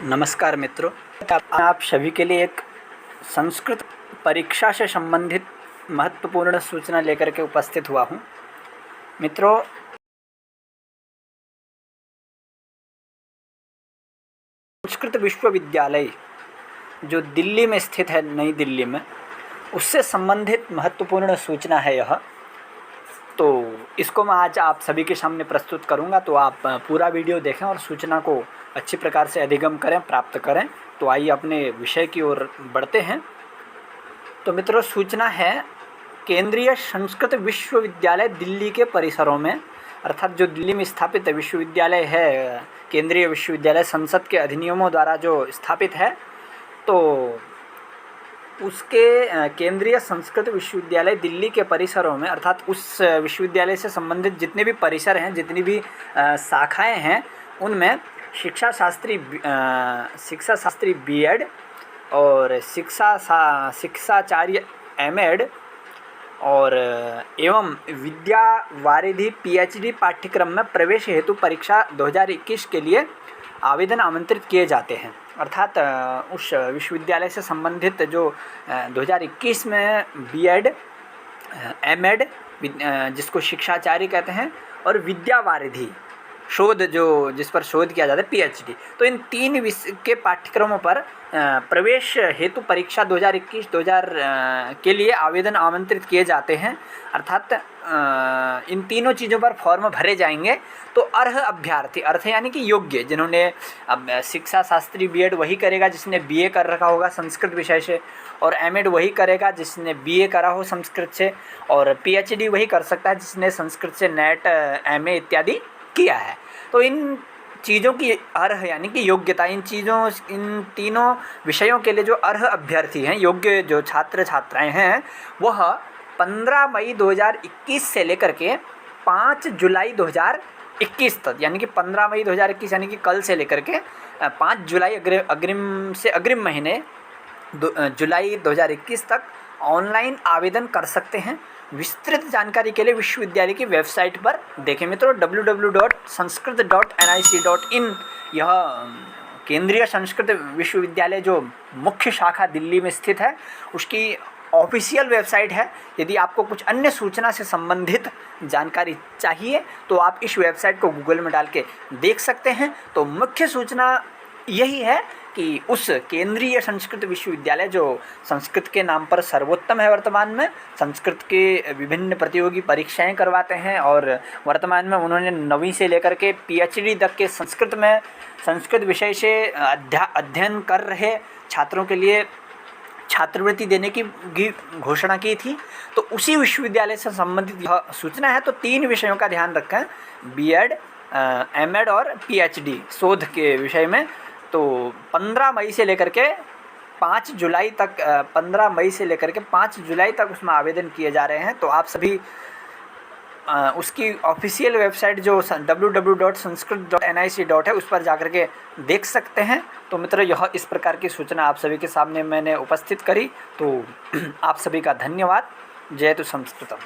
नमस्कार मित्रों, आप सभी के लिए एक संस्कृत परीक्षा से संबंधित महत्वपूर्ण सूचना लेकर के उपस्थित हुआ हूँ। मित्रों, संस्कृत विश्वविद्यालय जो दिल्ली में स्थित है, नई दिल्ली में, उससे संबंधित महत्वपूर्ण सूचना है यह। तो इसको मैं आज आप सभी के सामने प्रस्तुत करूंगा, तो आप पूरा वीडियो देखें और सूचना को अच्छी प्रकार से अधिगम करें, प्राप्त करें। तो आइए अपने विषय की ओर बढ़ते हैं। तो मित्रों, सूचना है केंद्रीय संस्कृत विश्वविद्यालय दिल्ली के परिसरों में, अर्थात जो दिल्ली में स्थापित विश्वविद्यालय है, केंद्रीय विश्वविद्यालय संसद के अधिनियमों द्वारा जो स्थापित है, तो उसके केंद्रीय संस्कृत विश्वविद्यालय दिल्ली के परिसरों में, अर्थात उस विश्वविद्यालय से संबंधित जितने भी परिसर हैं, जितनी भी शाखाएं हैं, उनमें शिक्षा शास्त्री बीएड और शिक्षाचार्य एमएड और एवं विद्या वारिधि पीएचडी पाठ्यक्रम में प्रवेश हेतु परीक्षा 2021 के लिए आवेदन आमंत्रित किए जाते हैं। अर्थात उस विश्वविद्यालय से संबंधित जो 2021 में बीएड, एमएड जिसको शिक्षाचार्य कहते हैं, और विद्या वारिधि शोध जिस पर शोध किया जाता है, पीएचडी, तो इन तीन विषय के पाठ्यक्रमों पर प्रवेश हेतु परीक्षा 2021 के लिए आवेदन आमंत्रित किए जाते हैं। अर्थात इन तीनों चीज़ों पर फॉर्म भरे जाएंगे। तो अर्ह अभ्यर्थी, अर्थ यानी कि योग्य, जिन्होंने अब शिक्षा शास्त्री बीएड वही करेगा जिसने बीए कर रखा होगा संस्कृत विषय से, और एमएड वही करेगा जिसने बीए करा हो संस्कृत से, और पीएचडी वही कर सकता है जिसने संस्कृत से नेट, एमए इत्यादि किया है। तो इन चीज़ों की अर्ह यानी कि योग्यता, इन तीनों विषयों के लिए जो अर्ह अभ्यर्थी हैं, योग्य जो छात्र छात्राएं हैं, वह 15 मई 2021 से लेकर के 5 जुलाई 2021 तक, यानी कि 15 मई 2021 यानी कि कल से लेकर के 5 जुलाई अग्रिम महीने जुलाई 2021 तक ऑनलाइन आवेदन कर सकते हैं। विस्तृत जानकारी के लिए विश्वविद्यालय की वेबसाइट पर देखें मित्रों, www.sanskrit.nic.in। यह केंद्रीय संस्कृत विश्वविद्यालय जो मुख्य शाखा दिल्ली में स्थित है, उसकी ऑफिशियल वेबसाइट है। यदि आपको कुछ अन्य सूचना से संबंधित जानकारी चाहिए तो आप इस वेबसाइट को गूगल में डाल के देख सकते हैं। तो मुख्य सूचना यही है कि उस केंद्रीय संस्कृत विश्वविद्यालय जो संस्कृत के नाम पर सर्वोत्तम है, वर्तमान में संस्कृत के विभिन्न प्रतियोगी परीक्षाएं करवाते हैं, और वर्तमान में उन्होंने 9वीं से लेकर के पीएचडी तक के संस्कृत विषय से अध्ययन कर रहे छात्रों के लिए छात्रवृत्ति देने की घोषणा की थी। तो उसी विश्वविद्यालय से संबंधित यह सूचना है। तो 3 विषयों का ध्यान रखें, बीएड, एमएड और पीएचडी शोध के विषय में। तो 15 मई से लेकर के 5 जुलाई तक 15 मई से लेकर के 5 जुलाई तक उसमें आवेदन किए जा रहे हैं। तो आप सभी उसकी ऑफिशियल वेबसाइट जो www.sanskrit.nic. है, उस पर जाकर के देख सकते हैं। तो मित्रों, यह इस प्रकार की सूचना आप सभी के सामने मैंने उपस्थित करी। तो आप सभी का धन्यवाद। जय तु संस्कृतम।